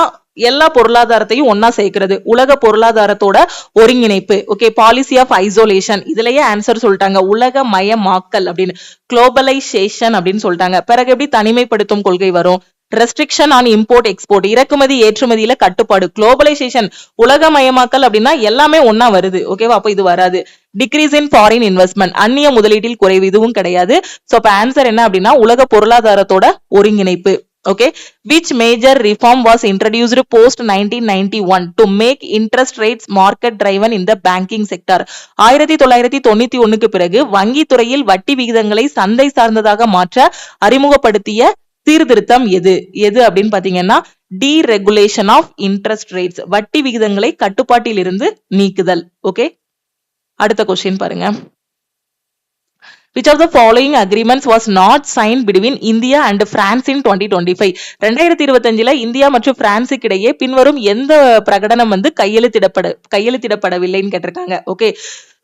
எல்லா பொருளாதாரத்தையும் ஒன்னா சேர்க்கிறது, உலக பொருளாதாரத்தோட ஒருங்கிணைப்பு. ஓகே, பாலிசி ஆஃப் ஐசோலேஷன், இதுலயே ஆன்சர் சொல்லிட்டாங்க, உலகமயமாக்கல் அப்படின்னு. குளோபலைசேஷன் அப்படின்னு சொல்லிட்டாங்க. பிறகு எப்படி தனிமைப்படுத்தும் கொள்கை வரும்? ரெஸ்ட்ரிக்ஷன் ஆன் இம்போர்ட் எக்ஸ்போர்ட், இறக்குமதி ஏற்றுமதியில கட்டுப்பாடு. குளோபலைசேஷன் உலகமயமாக்கல் அப்படின்னா எல்லாமே ஒன்னா வருது. ஓகேவா, அப்ப இது வராது. டிக்ரீஸ் இன் ஃபாரின் இன்வெஸ்ட்மெண்ட், அந்நிய முதலீட்டில் குறைவு, இதுவும் கிடையாது. சோ அப்ப ஆன்சர் என்ன அப்படின்னா உலக பொருளாதாரத்தோட ஒருங்கிணைப்பு. Okay, which major reform was introduced post 1991 to make interest rates market driven in the banking sector? 1991க்கு பிறகு வங்கி துறையில் வட்டி விகிதங்களை சந்தை சார்ந்ததாக மாற்ற அறிமுகப்படுத்திய சீர்திருத்தம் எது எது அப்படின்னு பாத்தீங்கன்னா டீரெகுலேஷன் ஆஃப் இன்ட்ரெஸ்ட் ரேட்ஸ், வட்டி விகிதங்களை கட்டுப்பாட்டில் இருந்து நீக்குதல். ஓகே, அடுத்த கொஸ்டின் பாருங்க. Which of the following agreements was not signed between India and France in 2025? 2025ல இந்தியா மற்றும் பிரான்சுக்கு இடையே பின்வரும் எந்த பிரகடனம் வந்து கையெழுத்திடப்படவில்லைன்னு கேட்டிருக்காங்க. Okay,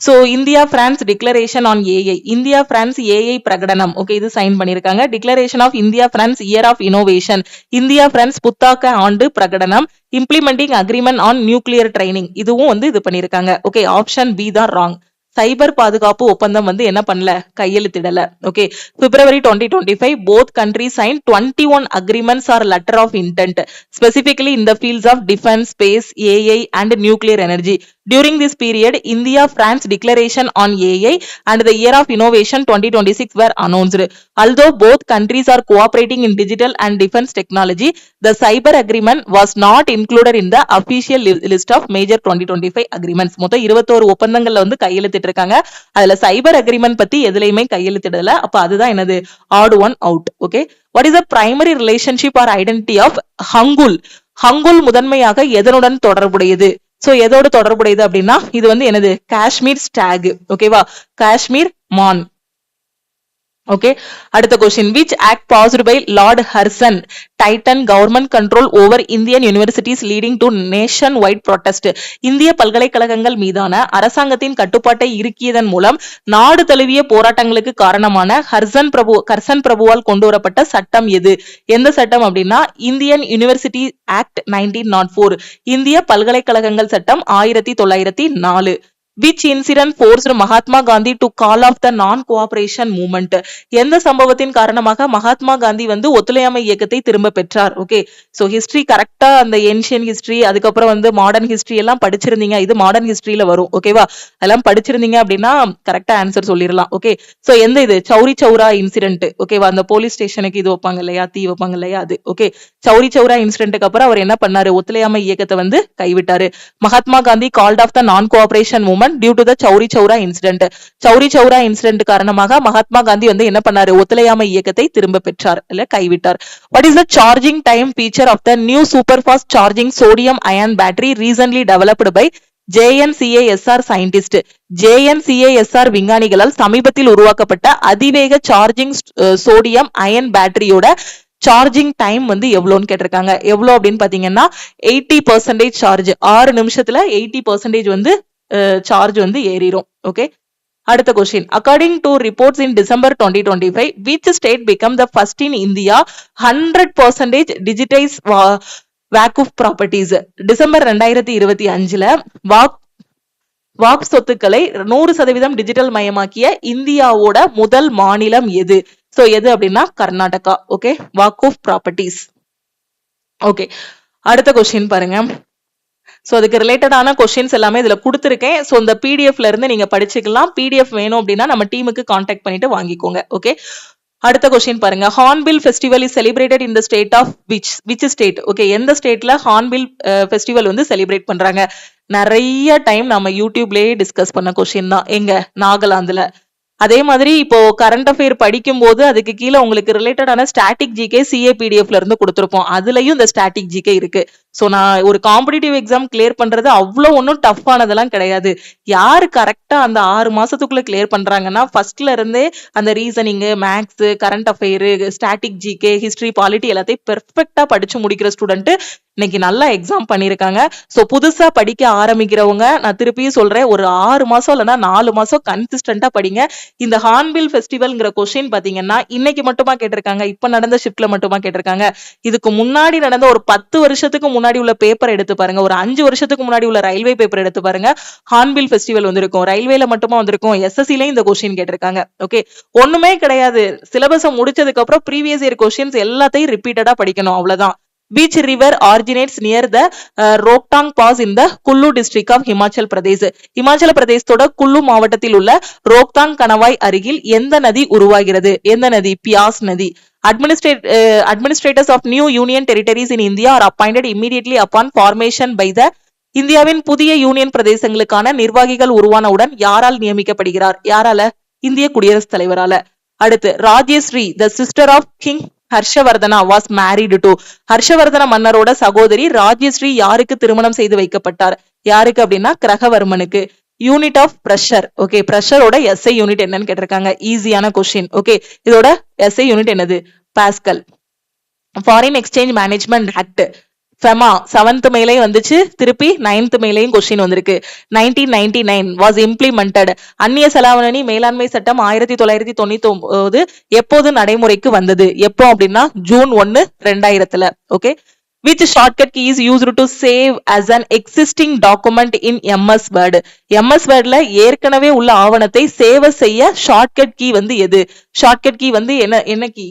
so India France declaration on AI, India France AI பிரகடனம். ஓகே, இது சைன் பண்ணிருக்காங்க. Declaration of India France year of innovation, India France புத்தாக்க ஆண்டு பிரகடனம். Implementing agreement on nuclear training, இதுவும் வந்து இது பண்ணிருக்காங்க. ஓகே, ஆப்ஷன் பி தான் ராங். சைபர் பாதுகாப்பு ஒப்பந்தம் வந்து என்ன பண்ணல, கையெழுத்திடல. Okay, February 2025 both countries signed 21 agreements or letter of intent specifically in the fields of defense, space, AI and nuclear energy. During this period, India-France declaration on AI and the year of innovation 2026 were announced. Although both countries are cooperating in digital and defense technology, the cyber agreement was not included in the official list of major 2025 agreements. மொத்தம் 21 ஒப்பந்தங்கள்ல வந்து கையெழுத்திட்டு இருக்காங்க. அதுல சைபர் அக்ரிமெண்ட் பத்தி எதுலயுமே கையெழுத்திடல. அப்ப அதுதான் என்னது, odd one out. Okay, what is the primary relationship or identity of Hangul? Hangul முதன்மையாக எதனுடன் தொடர்புடையது? சோ எதோடு தொடர்புடையது அப்படின்னா இது வந்து என்னது, காஷ்மீர் ஸ்டாக். ஓகேவா, காஷ்மீர் மான். ஓகே, அடுத்த question. which act passed by Lord Curzon tightened government control over Indian universities leading to nationwide protest? இந்திய பல்கலைக்கழகங்கள் மீதான அரசாங்கத்தின் கட்டுப்பாட்டை இறுக்கியதன் மூலம் நாடு தழுவிய போராட்டங்களுக்கு காரணமான கர்சன் பிரபுவால் கொண்டு வரப்பட்ட சட்டம் எது? எந்த சட்டம் அப்படின்னா இந்தியன் யூனிவர்சிட்டி ஆக்ட் 1904, இந்திய பல்கலைக்கழகங்கள் சட்டம் 1904. Which incident forced Mahatma Gandhi to call off the non-cooperation movement? எந்த சம்பவத்தின் காரணமாக மகாத்மா காந்தி வந்து ஒத்துழையாமை இயக்கத்தை திரும்ப பெற்றார்? ஓகே, சோ ஹிஸ்டரி கரெக்டா அந்த ஏன்ஷியன் ஹிஸ்டரி, அதுக்கப்புறம் வந்து மாடர்ன் ஹிஸ்டரி எல்லாம் படிச்சிருந்தீங்க, இது மாடர்ன் ஹிஸ்டரியில வரும். ஓகேவா, அதெல்லாம் படிச்சிருந்தீங்க அப்படின்னா கரெக்டா ஆன்சர் சொல்லிடலாம். ஓகே, சோ எந்த இது, சௌரி சௌரா இன்சிடென்ட். ஓகேவா, அந்த போலீஸ் ஸ்டேஷனுக்கு இது வைப்பாங்க இல்லையா, தீ வைப்பாங்க இல்லையா, அது. ஓகே, சௌரி சௌரா இன்சிடென்ட்க்கு அப்புறம் அவர் என்ன பண்ணாரு, ஒத்துழையாமை இயக்கத்தை வந்து கைவிட்டாரு. Mahatma Gandhi called off the non cooperation movement due to the Chauri Chaura incident. Chauri Chaura incident காரணமாக மகாத்மா காந்தி வந்து என்ன பண்ணாரு, ஒத்துழையாமை இயக்கத்தை திரும்ப பெற்றார், இல்ல கைவிட்டார். What is the charging time feature of the new super fast charging sodium ion battery recently developed by JNCASR scientist? JNCASR விஞ்ஞானிகளால் சமீபத்தில் உருவாக்கப்பட்ட அதிவேக சார்ஜிங் சோடியம் அயன் பேட்டரியோட சார்ஜிங் டைம் வந்து எவ்வளோன்னு கேட்டிருக்காங்க. எவ்வளோ அப்படின்னு பாத்தீங்கன்னா 80% சார்ஜ், 6 நிமிஷத்துல 80% வந்து சார்ஜ் வந்து ஏறிடும். ஓகே, அடுத்த question. According to reports in December 2025, which state become the first in India 100% digitize Waqf properties? December 2025ல வாக் சொத்துக்களை 100% டிஜிட்டல் மயமாக்கிய இந்தியாவோட முதல் மாநிலம் எது? சோ எது அப்படின்னா Karnataka. Okay, Waqf properties. Okay, அடுத்த கொஸ்டின் பாருங்க. சோ அதுக்கு ரிலேட்டடான கொஸ்டின்ஸ் எல்லாமே இதுல கொடுத்துருக்கேன். சோ இந்த பிடிஎஃப்ல இருந்து நீங்க படிச்சுக்கலாம். பிடிஎஃப் வேணும் அப்படின்னா நம்ம டீமுக்கு கான்டாக்ட் பண்ணிட்டு வாங்கிக்கோங்க. ஓகே, அடுத்த கொஸ்டின் பாருங்க. Hornbill festival is celebrated in the state of which state? Okay, எந்த ஸ்டேட்ல ஹார்ன்பில் ஃபெஸ்டிவல் வந்து செலிப்ரேட் பண்றாங்க? நிறைய டைம் நம்ம யூடியூப்லயே டிஸ்கஸ் பண்ண கொஸ்டின் தான். எங்க? நாகாலாந்துல. அதே மாதிரி இப்போ கரண்ட் அஃபேர் படிக்கும் போது அதுக்கு கீழே உங்களுக்கு ரிலேட்டடான ஸ்டாட்டிக் ஜிகே சிஏபிடிஎஃப்ல இருந்து கொடுத்துருப்போம். அதுலயும் இந்த ஸ்டாட்டிக் ஜிகே இருக்கு. சோ நான் ஒரு காம்படிட்டிவ் எக்ஸாம் கிளியர் பண்றது அவ்வளவு ஒன்றும் டஃப் ஆனதெல்லாம் கிடையாது. யாரு கரெக்டா அந்த 6 மாசத்துக்குள்ள கிளியர் பண்றாங்கன்னா ஃபர்ஸ்ட்ல இருந்தே அந்த reasoning, maths, current affair, static GK, history, polity எல்லாத்தையும் பெர்ஃபெக்டா படிச்சு முடிக்கிற ஸ்டூடெண்ட் இன்னைக்கு நல்லா எக்ஸாம் பண்ணிருக்காங்க. சோ புதுசா படிக்க ஆரம்பிக்கிறவங்க நான் திருப்பியும் சொல்றேன், ஒரு 6 மாசம் இல்லைன்னா 4 மாசம் கன்சிஸ்டன்டா படிங்க. இந்த ஹார்ன்பில் ஃபெஸ்டிவல்ங்கிற கொஸ்டின் பாத்தீங்கன்னா இன்னைக்கு மட்டுமா கேட்டிருக்காங்க, இப்ப நடந்த ஷிப்ட்ல மட்டுமா கேட்டிருக்காங்க. இதுக்கு முன்னாடி நடந்த ஒரு 10 வருஷத்துக்கு முன்னாடி உள்ள பேப்பர் எடுத்து பாருங்க, ஒரு 5 வருஷத்துக்கு முன்னாடி உள்ள ரயில்வே பேப்பர் எடுத்து பாருங்க. ஹார்ன்பில் ஃபெஸ்டிவல் வந்திருக்கும், ரயில்வேல மட்டுமா வந்திருக்கும், எஸ்எஸ்சிலயும் இந்த கொஸ்டின் கேட்டிருக்காங்க. ஓகே, ஒண்ணுமே கிடையாது. சிலபஸை முடிச்சதுக்கு அப்புறம் ப்ரீவியஸ் இயர் கொஸ்டின்ஸ் எல்லாத்தையும் ரிப்பீட்டடா படிக்கணும், அவ்வளவுதான். Which river originates near the Rohtang Pass in the Kullu district of Himachal Pradesh? Himachal பிரதேசத்தோட Kullu மாவட்டத்தில் உள்ள ரோக்தாங் கணவாய் அருகில் எந்த நதி உருவாகிறது? எந்த நதி? பியாஸ் நதி. Administrators of new union territories in India are appointed immediately upon formation by the இந்தியாவின் புதிய யூனியன் பிரதேசங்களுக்கான நிர்வாகிகள் உருவானவுடன் யாரால் நியமிக்கப்படுகிறார்? யாரால? இந்திய குடியரசுத் தலைவரால. அடுத்து, Rajyashri the sister of king Harshavardhana was married to? Harshavardhana மன்னரோட சகோதரி ராஜ்யஸ்ரீ யாருக்கு திருமணம் செய்து வைக்கப்பட்டார்? யாருக்கு அப்படின்னா கிரகவர்மனுக்கு. Unit of pressure. ஓகே, பிரஷரோட எஸ்ஐ யூனிட் என்னன்னு கேட்டிருக்காங்க. ஈஸியான கொஸ்டின். ஓகே, இதோட எஸ்ஐ யூனிட் என்னது? Pascal. Foreign exchange management act FEMA 7th மேலையும் வந்துச்சு, திருப்பி 9th மேலையும் கொஸ்டின் வந்திருக்கு. 1999 வாஸ் இம்ப்ளிமெண்டட். அந்நிய செலாவணி மேலாண்மை சட்டம் 1999 எப்போது நடைமுறைக்கு வந்தது? எப்போ அப்படின்னா June 1, 2000. Okay, which shortcut key is used to save as an existing document in MS Word? MS Wordல ஏற்கனவே உள்ள ஆவணத்தை சேவ் செய்ய ஷார்ட்கட் கீ வந்து எது? ஷார்ட்கட் கீ வந்து என்ன key?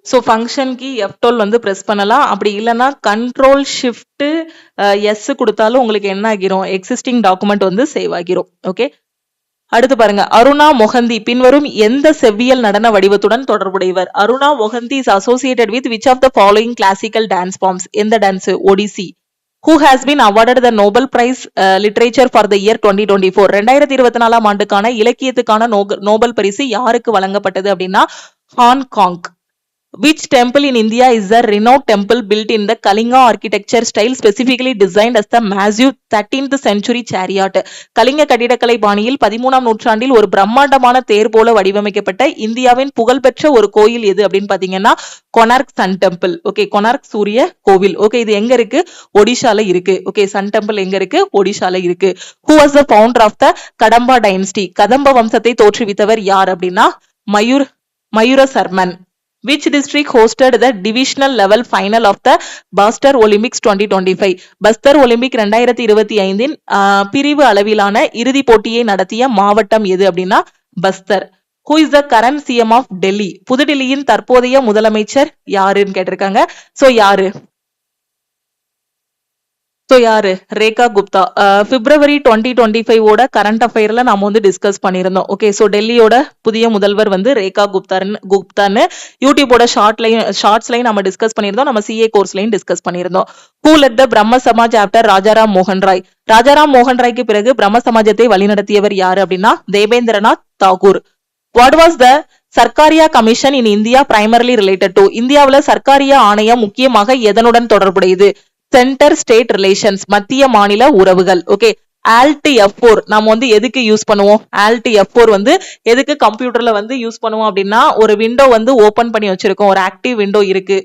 So function key F12 வந்து ப்ரெஸ் பண்ணலாம். அப்படி இல்லைன்னா கண்ட்ரோல் ஷிஃப்ட் எஸ் கொடுத்தாலும் உங்களுக்கு என்ன ஆகிரும்? எக்ஸிஸ்டிங் டாக்குமெண்ட் வந்து சேவ் ஆகிரும். ஓகே, அடுத்து பாருங்க. அருணா மொஹந்தி பின்வரும் எந்த செவ்வியல் நடன வடிவத்துடன் தொடர்புடையவர்? Aruna Mohanty is associated with which of the following classical dance forms? எந்த dance? Odissi. Who has been awarded the Nobel Prize Literature for the year 2024? 2024 ஆண்டுக்கான இலக்கியத்துக்கான நோபல் பரிசு யாருக்கு வழங்கப்பட்டது அப்படின்னா Hong Kong. Which temple in India is a renowned temple built in the Kalinga architecture style, specifically designed as the massive 13th century chariot? Kalinga கட்டிடக்கலை பாணியில் 13ஆம் நூற்றாண்டில் ஒரு பிரம்மாண்டமான தேர் போல வடிவமைக்கப்பட்ட இந்தியாவின் புகழ்பெற்ற ஒரு கோயில் எது அப்படின்னு பாத்தீங்கன்னா Konark sun temple. Okay, Konark சூரிய கோவில். ஓகே, இது எங்க இருக்கு? ஒடிஷால இருக்கு. ஓகே, சன் டெம்பிள் எங்க இருக்கு? ஒடிஷால இருக்கு. Who was the founder of the Kadamba dynasty? கதம்ப வம்சத்தை தோற்றுவித்தவர் யார் அப்படின்னா மயூர sermon. Which district hosted the divisional level final of the Buster Olympics 2025? Bastar Olympic 2025 பிரிவு அளவிலான இறுதி போட்டியை நடத்திய மாவட்டம் எது அப்படின்னா Bastar. Who is the current CM of Delhi? புதுடெல்லியின் தற்போதைய முதலமைச்சர் யாருன்னு கேட்டிருக்காங்க. சோ யாரு? ரேகா குப்தா. பிப்ரவரி 2025 கரண்ட் அஃபேர்ல நாம வந்து டிஸ்கஸ் பண்ணிருந்தோம். ஓகே, சோ டெல்லியோட புதிய முதல்வர் வந்து ரேகா குப்தான்னு யூடியூபோட ஷார்ட்ஸ்லயும் நம்ம டிஸ்கஸ் பண்ணிருந்தோம், நம்ம சிஏ கோர்ஸ்லயும் டிஸ்கஸ் பண்ணிருந்தோம். Who led the பிரம்ம சமாஜ் ஆஃப்டர் ராஜாராம் மோகன் ராய்? ராஜாராம் மோகன் ராய்க்கு பிறகு பிரம்ம சமாஜத்தை வழிநடத்தியவர் யாரு அப்படின்னா Debendranath Tagore. What was the Sarkaria commission in India primarily related to? இந்தியாவுல சர்க்காரியா ஆணையம் முக்கியமாக எதனுடன் தொடர்புடையது? சென்டர் ஸ்டேட் ரிலேஷன்ஸ், மத்திய மாநில உறவுகள். ஓகே, Alt F4 நாம வந்து எதுக்கு யூஸ் பண்ணுவோம்? Alt F4 வந்து எதுக்கு கம்ப்யூட்டர்ல வந்து யூஸ் பண்ணுவோம் அப்படின்னா ஒரு விண்டோ வந்து ஓபன் பண்ணி வச்சிருக்கோம், ஒரு ஆக்டிவ் விண்டோ இருக்கு,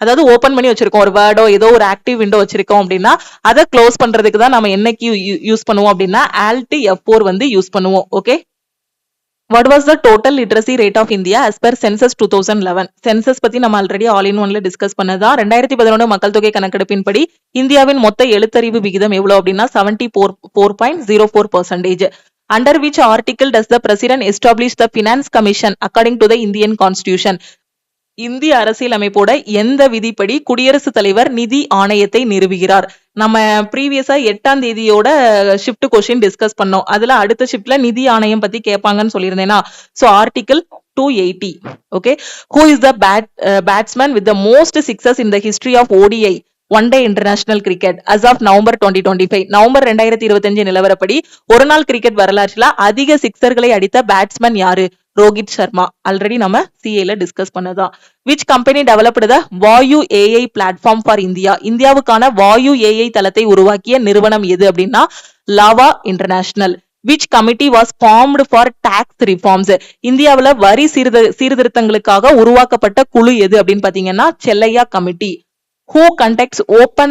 அதாவது ஓபன் பண்ணி வச்சிருக்கோம், ஒரு வேர்டோ ஏதோ ஒரு ஆக்டிவ் விண்டோ வச்சிருக்கோம் அப்படின்னா அதை க்ளோஸ் பண்றதுக்கு தான் நம்ம என்ன கீ யூஸ் பண்ணுவோம் அப்படின்னா Alt F4 வந்து யூஸ் பண்ணுவோம். Okay, what was the total literacy rate of India as per census 2011? Census பத்தி நம்ம ஆல்ரெடி ஆல் இன் ஒன்ல டிஸ்கஸ் பண்ணதா. 2011 மக்கள் தொகை கணக்கெடுப்பின்படி இந்தியாவின் மொத்த எழுத்தறிவு விகிதம் எவ்வளவு அப்படின்னா 74.04%. Under which article does the president establish the finance commission according to the Indian constitution? இந்திய அரசியலமைப்போட எந்த விதிப்படி குடியரசுத் தலைவர் நிதி ஆணையத்தை நிறுவுகிறார்? நம்ம ப்ரீவியஸா 8ஆம் தேதியோட ஷிஃப்ட் கொஸ்டின் டிஸ்கஸ் பண்ணோம். அதுல அடுத்த ஷிஃப்ட்ல நிதி ஆணையம் பத்தி கேட்பாங்கன்னு சொல்லியிருந்தேனா. So article 280. Okay, who is the batsman with the most sixes in the history of ODI one day international cricket as of November 2025? November 2025 நிலவரப்படி ஒரு நாள் கிரிக்கெட் வரலாற்றுல அதிக சிக்ஸர்களை அடித்த பேட்ஸ்மேன் யாரு? ரோஹித் சர்மா. ஆல்ரெடி நம்ம சிஏல டிஸ்கஸ் பண்ணதா. Which company developed the Vayu AI platform for India? இந்தியாவுக்கான வாயு ஏஐ தளத்தை உருவாக்கிய நிறுவனம் எது அப்படின்னா Lava international. Which committee was formed for tax reforms? இந்தியாவுல வரி சீர்திருத்தங்களுக்காக உருவாக்கப்பட்ட குழு எது அப்படின்னு பாத்தீங்கன்னா Chelliah committee. Who conducts open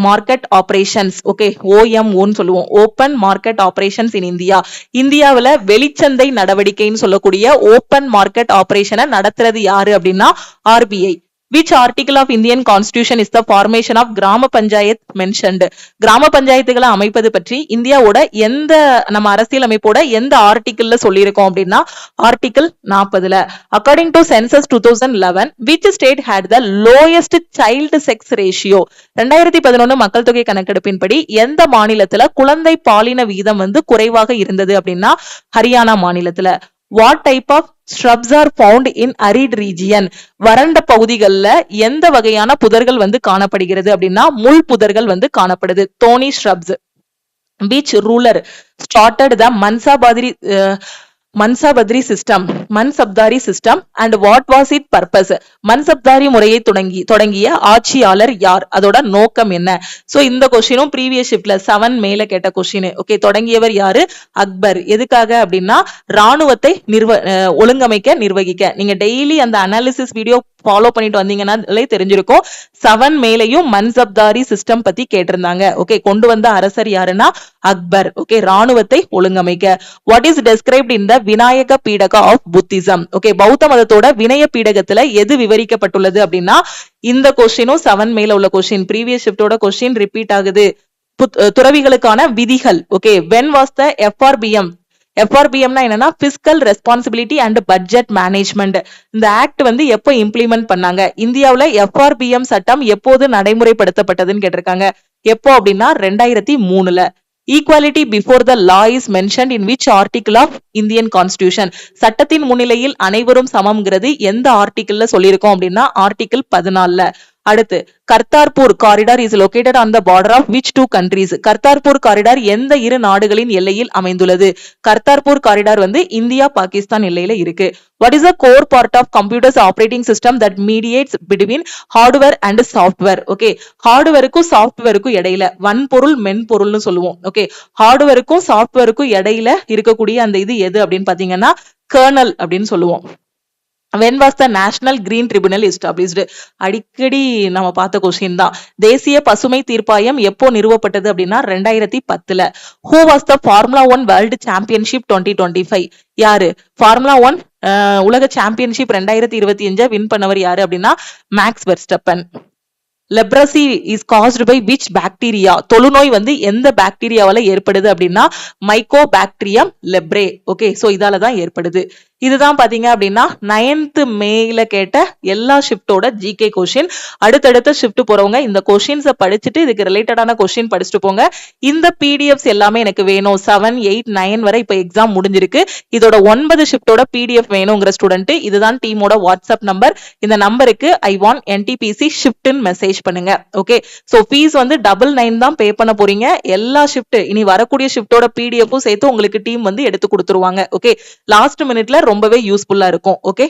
market operations? Okay, OMO ன்னு சொல்லுவோம், open market operations in India. இந்தியாவுல வெளிச்சந்தை நடவடிக்கைன்னு சொல்லக்கூடிய ஓபன் மார்க்கெட் ஆபரேஷனை நடத்துறது யாரு அப்படின்னா RBI. Which article of Indian Constitution is the formation of கிராம பஞ்சாயத் mentioned? கிராம பஞ்சாயத்துகளை அமைப்பது பற்றி இந்தியாவோட எந்த நம்ம அரசியல் அமைப்போட எந்த ஆர்டிகிள்ல சொல்லியிருக்கோம் அப்படின்னா article 40ல. According to census 2011, which state had the lowest child sex ratio? 2011 மக்கள் தொகை கணக்கெடுப்பின்படி எந்த மாநிலத்துல குழந்தை பாலின விகிதம் வந்து குறைவாக இருந்தது அப்படின்னா ஹரியானா மாநிலத்துல. What type of shrubs are found in arid region? வறண்ட பகுதிகளில் எந்த வகையான புதர்கள் வந்து காணப்படுகிறது அப்படின்னா முள் புதர்கள் வந்து காணப்படுது, thorny shrubs. Which ruler started the Mansabdari system and what was its purpose? Mansabdari முறையை தொடங்கிய ஆட்சியாளர் யார்? அதோட நோக்கம் என்ன? சோ இந்த கொஸ்டினும் ப்ரீவியஸ் ஷிப்ட்ல 7 மேல கேட்ட கொஸ்டின். ஓகே, தொடங்கியவர் யாரு? அக்பர். எதுக்காக அப்படின்னா ராணுவத்தை ஒழுங்கமைக்க நிர்வகிக்க. நீங்க டெய்லி அந்த அனாலிசிஸ் வீடியோ ஃபாலோ பண்ணிட்டு வந்தீங்கன்னா தெரிஞ்சிருக்கும். 7 மேலையும் மன்சப்தாரி சிஸ்டம் பத்தி கேட்டிருந்தாங்க. ஓகே, கொண்டு வந்த அரசர் யாருன்னா அக்பர். ஓகே, ராணுவத்தை ஒழுங்கமைக்க. What is described in the Vinaya Pitaka of Buddhism? Okay, பௌத்த மதத்தோட வினய பீடகத்துல எது விவரிக்கப்பட்டுள்ளது அப்படின்னா இந்த கொஸ்டினும் 7 மேல உள்ள கொஸ்டின், ப்ரீவியஸ் ஷிப்டோட கொஸ்டின் ரிப்பீட் ஆகுது. துறவிகளுக்கான விதிகள். Okay, when was the FRBM? FRBMனா என்னன்னா fiscal responsibility and budget management. இந்த ஆக்ட் வந்து எப்போ இம்ப்ளிமெண்ட் பண்ணாங்க? இந்தியாவுல FRBM சட்டம் எப்போது நடைமுறைப்படுத்தப்பட்டதுன்னு கேட்டிருக்காங்க. எப்போ அப்படின்னா 2003ல. Equality before the law is mentioned in which article of Indian constitution? சட்டத்தின் முன்னிலையில் அனைவரும் சமம்ங்கிறது எந்த ஆர்டிகிள்ல சொல்லியிருக்கோம் அப்படின்னா ஆர்டிகிள் 14ல. அடுத்து Kartarpur corridor is located on the border of which 2 countries? Kartarpur corridor எந்த இரு நாடுகளின் எல்லையில் அமைந்துள்ளது? கர்த்தார்பூர் காரிடார் வந்து இந்தியா பாகிஸ்தான் எல்லையில இருக்கு. What is the core part of computer's operating system that mediates between hardware and software? Okay, ஹார்ட்வேருக்கும் சாஃப்ட்வேருக்கும் இடையில வன்பொருள் மென்பொருள்னு சொல்லுவோம். ஓகே, ஹார்ட்வேருக்கும் சாஃப்ட்வேருக்கும் இடையில இருக்கக்கூடிய அந்த இது எது அப்படின்னு பாத்தீங்கன்னா கர்னல் அப்படின்னு சொல்லுவோம். When was the National Green Tribunal established? அடிக்கடி நம்ம பார்த்த கொஸ்டின் தான். தேசிய பசுமை தீர்ப்பாயம் எப்போ நிறுவப்பட்டது அப்படின்னா 2010ல. Who was the Formula 1 World Championship 2025? யாரு Formula 1 உலக சாம்பியன்ஷிப் 2025 வின் பண்ணவர் யாரு அப்படின்னா Max Verstappen. Leprosy is caused by which bacteria? தொழுநோய் வந்து எந்த பாக்டீரியாவால ஏற்படுது அப்படின்னா மைக்கோபாக்டீரியம் லெப்ரே. ஓகே, சோ இதாலதான் ஏற்படுது. இதுதான் பாத்தீங்க அப்படின்னா 9th மேல கேட்ட எல்லா ஷிப்டோட ஜிகே கொஸ்டின். அடுத்தடுத்த ஷிப்ட் போறவங்க இந்த கொஸ்டின்ஸை படிச்சுட்டு இதுக்கு ரிலேட்டடான கொஸ்டின் படிச்சுட்டு போங்க. இந்த பிடிஎஃப்ஸ் எல்லாமே எனக்கு வேணும். 7, 8, 9 வரை இப்ப எக்ஸாம் முடிஞ்சிருக்கு. இதோட 9 ஷிப்டோட பிடிஎஃப் வேணுங்கிற ஸ்டூடெண்ட் இதுதான் டீமோட வாட்ஸ்அப் நம்பர். இந்த நம்பருக்கு I want NTPC ஷிப்ட்னு மெசேஜ் பண்ணுங்க. ஓகே, சோ ஃபீஸ் வந்து 999 தான் பே பண்ண போறீங்க. எல்லா ஷிப்ட் இனி வரக்கூடிய ஷிப்டோட பிடிஎஃப்பும் சேர்த்து உங்களுக்கு டீம் வந்து எடுத்து கொடுத்துருவாங்க. ஓகே, லாஸ்ட் மினிட்ல ரொம்பவே யூஸ்ஃபுல்லா இருக்கும். ஓகே.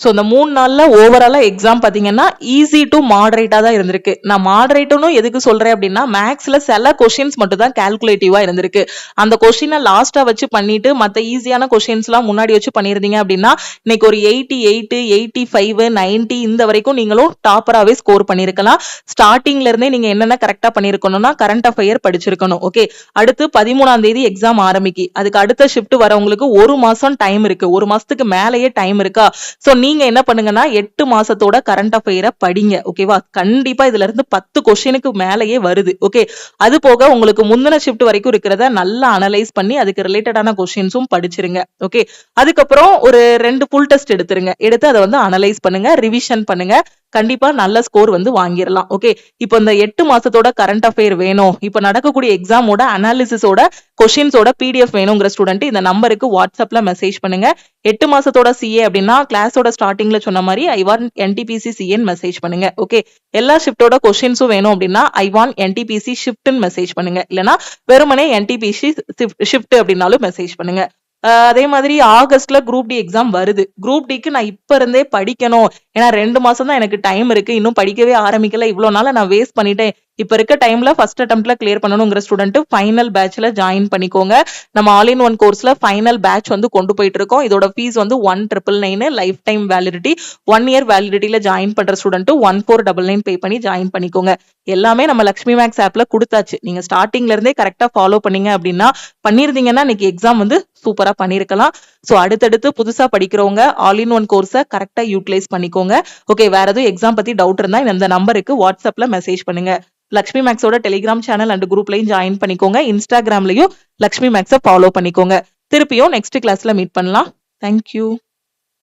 சோ இந்த 3 நாள்ல ஓவராலா எக்ஸாம் பாத்தீங்கன்னா ஈஸி டு மாடரேட்டா தான் இருந்திருக்கு. நான் மாடரேட்னு எதுக்கு சொல்றேன் அப்படின்னா மேக்ஸ்ல சில கொஸ்டின்ஸ் மட்டும் தான் கால்குலேட்டிவா இருந்திருக்கு. அந்த கொஸ்டினை லாஸ்டா வச்சு பண்ணிட்டு மத்த ஈஸியான கொஸ்டின்ஸ் எல்லாம் முன்னாடி வச்சு பண்ணிருந்தீங்க அப்படின்னா இன்னைக்கு ஒரு 88, 85, 90 இந்த வரைக்கும் நீங்களும் டாப்பராவே ஸ்கோர் பண்ணிருக்கலாம். ஸ்டார்டிங்ல இருந்தே நீங்க என்னென்ன கரெக்டா பண்ணிருக்கணும்னா கரண்ட் அஃபேர் படிச்சிருக்கணும். ஓகே, அடுத்து 13ஆம் தேதி எக்ஸாம் ஆரம்பிக்கு. அதுக்கு அடுத்த ஷிஃப்ட் வரவங்களுக்கு 1 மாசம் டைம் இருக்கு. 1 மாசத்துக்கு மேலேயே டைம் இருக்கா? சோ நீங்க என்ன பண்ணுங்கன்னா 8 மாசத்தோட கரண்ட் அஃபேரை படிங்க. ஓகேவா? கண்டிப்பா இதுல இருந்து 10 கொஸ்டினுக்கு மேலேயே வருது. ஓகே, அது போக உங்களுக்கு முந்தின ஷிஃப்ட் வரைக்கும் இருக்கிறத நல்லா அனலைஸ் பண்ணி அதுக்கு ரிலேட்டடான கொஸ்டின்ஸும் படிச்சிருங்க. ஓகே, அதுக்கப்புறம் ஒரு 2 ஃபுல் டெஸ்ட் எடுத்துருங்க. எடுத்து அதை வந்து அனலைஸ் பண்ணுங்க, ரிவிஷன் பண்ணுங்க. கண்டிப்பா நல்ல ஸ்கோர் வந்து வாங்கிடலாம். ஓகே, இப்போ இந்த 8 மாசத்தோட கரண்ட் அஃபேர் வேணும், இப்ப நடக்கக்கூடிய எக்ஸாமோட அனாலிசிஸோட கொஸ்டின்ஸோட PDF வேணுங்கிற ஸ்டூடெண்ட் இந்த நம்பருக்கு வாட்ஸ்அப்ல மெசேஜ் பண்ணுங்க. 8 மாசத்தோட CA அப்படின்னா கிளாஸோட ஸ்டார்டிங்ல சொன்ன மாதிரி I want NTPC CA message பண்ணுங்க. ஓகே, எல்லா ஷிஃப்டோட கொஸ்டின்ஸும் வேணும் அப்படின்னா ஐ வாண்ட் NTPC ஷிஃப்ட்னு மெசேஜ் பண்ணுங்க. இல்லனா வெறுமனே NTPC ஷிஃப்ட் அப்படின்னாலும் மெசேஜ் பண்ணுங்க. அதே மாதிரி ஆகஸ்ட்ல குரூப் டி எக்ஸாம் வருது. குரூப் டிக்கு நான் இப்ப இருந்தே படிக்கணும், ஏன்னா 2 மாசம் தான் எனக்கு டைம் இருக்கு, இன்னும் படிக்கவே ஆரம்பிக்கல, இவ்வளவு நாள நான் வேஸ்ட் பண்ணிட்டேன், இப்ப இருக்க டைம்ல ஃபர்ஸ்ட் அட்டெம்ப்ட்ல கிளியர் பண்ணணுங்கிற ஸ்டூடெண்ட் ஃபைனல் பேட்ச்ல ஜாயின் பண்ணிக்கோங்க. நம்ம ஆல் இன் ஒன் கோர்ஸ்ல ஃபைனல் பேட்ச் வந்து கொண்டு போயிட்டு இருக்கோம். இதோட ஃபீஸ் வந்து 1999, லைஃப் டைம் வேலிடிட்டி. 1 இயர் வேலிடிட்டில ஜாயின் பண்ற ஸ்டூடெண்ட் 1499 பே பண்ணி ஜாயின் பண்ணிக்கோங்க. எல்லாமே நம்ம லக்ஷ்மி மேக்ஸ் ஆப்ல கொடுத்தாச்சு. நீங்க ஸ்டார்டிங்ல இருந்தே கரெக்டா ஃபாலோ பண்ணீங்க அப்படின்னா பண்ணிருந்தீங்கன்னா இன்னைக்கு எக்ஸாம் வந்து சூப்பரா பண்ணிருக்கலாம். சோ அடுத்தடுத்து புதுசா படிக்கிறவங்க ஆல் இன் ஒன் கோர்ஸை கரெக்டா யூட்டிலைஸ் பண்ணிக்கோங்க. ஓகே, வேற எதுவும் எக்ஸாம் பத்தி டவுட் இருந்தா இந்த நம்பருக்கு வாட்ஸ்அப்ல மெசேஜ் பண்ணுங்க. லக்ஷ்மி மேக்ஸோட டெலிகிராம் சேனல் அண்ட் குரூப்லயும் ஜாயின் பண்ணிக்கோங்க. இன்ஸ்டாகிராம்லயும் லக்ஷ்மி மேக்ஸை ஃபாலோ பண்ணிக்கோங்க. திருப்பியும் நெக்ஸ்ட் கிளாஸ்ல மீட் பண்ணலாம். தேங்க்யூ.